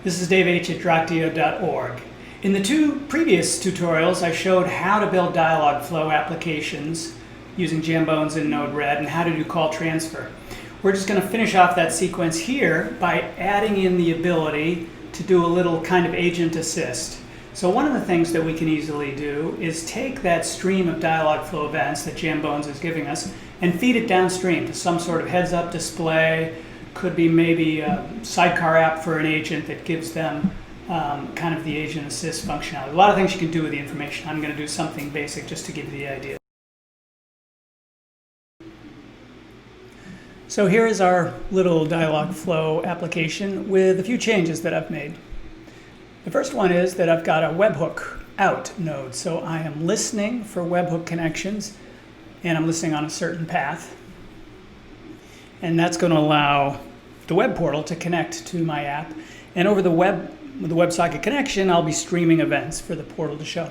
This is daveh at drachtio.org. In the two previous tutorials, I showed how to build dialogflow applications using jambonz and Node-RED and how to do call transfer. We're just going to finish off that sequence here by adding in the ability to do a little kind of agent assist. So one of the things that we can easily do is take that stream of dialogflow events that jambonz is giving us and feed it downstream to some sort of heads-up display. Could be maybe a sidecar app for an agent that gives them kind of the agent assist functionality. A lot of things you can do with the information. I'm going to do something basic just to give you the idea. So here is our little dialogflow application with a few changes that I've made. The first one is that I've got a webhook out node. So I am listening for webhook connections, and I'm listening on a certain path. And that's going to allow the web portal to connect to my app. And over the WebSocket connection, I'll be streaming events for the portal to show.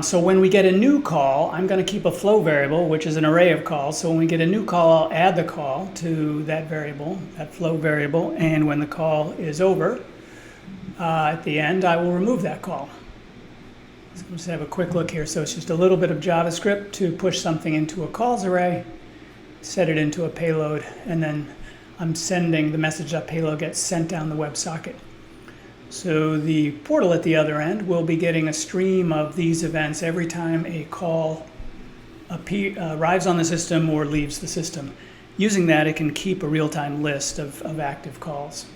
So when we get a new call, I'm going to keep a flow variable, which is an array of calls. So when we get a new call, I'll add the call to that variable, that flow variable. And when the call is over, at the end, I will remove that call. So let's have a quick look here. So it's just a little bit of JavaScript to push something into a calls array, set it into a payload, and then I'm sending the message that payload gets sent down the WebSocket. So the portal at the other end will be getting a stream of these events every time a call arrives on the system or leaves the system. Using that, it can keep a real-time list of active calls.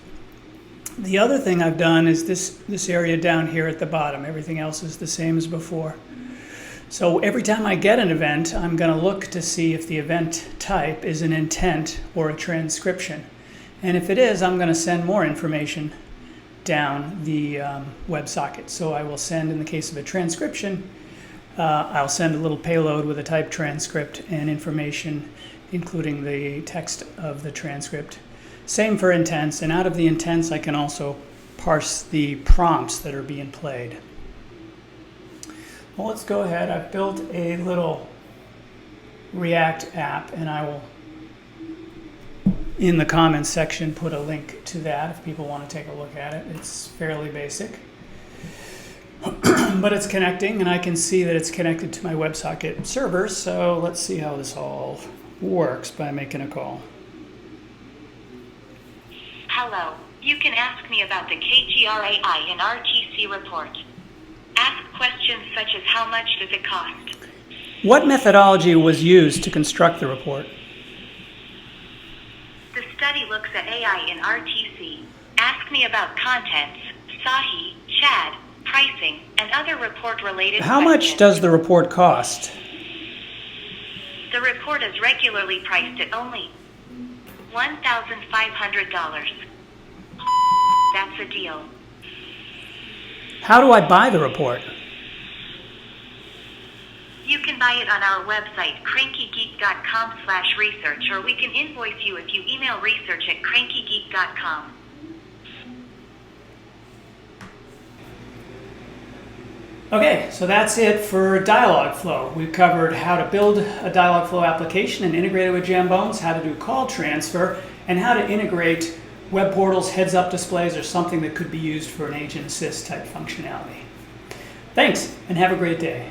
The other thing I've done is this area down here at the bottom. Everything else is the same as before. So every time I get an event, I'm going to look to see if the event type is an intent or a transcription. And if it is, I'm going to send more information down the WebSocket. So I will send, in the case of a transcription, I'll send a little payload with a type transcript and information, including the text of the transcript. Same for intents, and out of the intents, I can also parse the prompts that are being played. Well, let's go ahead. I've built a little React app, and I will, in the comments section, put a link to that if people want to take a look at it. It's fairly basic, but it's connecting, and I can see that it's connected to my WebSocket server. So let's see how this all works by making a call. Hello, you can ask me about the KGRAI and RTC report. Ask questions such as how much does it cost? What methodology was used to construct the report? The study looks at AI in RTC. Ask me about contents, Sahi, Chad, pricing, and other report-related How questions. much does the report cost? The report is regularly priced at only $1,500. That's a deal. How do I buy the report? You can buy it on our website, crankygeek.com/research, or we can invoice you if you email research@crankygeek.com. Okay, so that's it for dialogflow. We've covered how to build a dialogflow application and integrate it with jambonz, how to do call transfer, and how to integrate web portals, heads-up displays, or something that could be used for an agent assist type functionality. Thanks, and have a great day.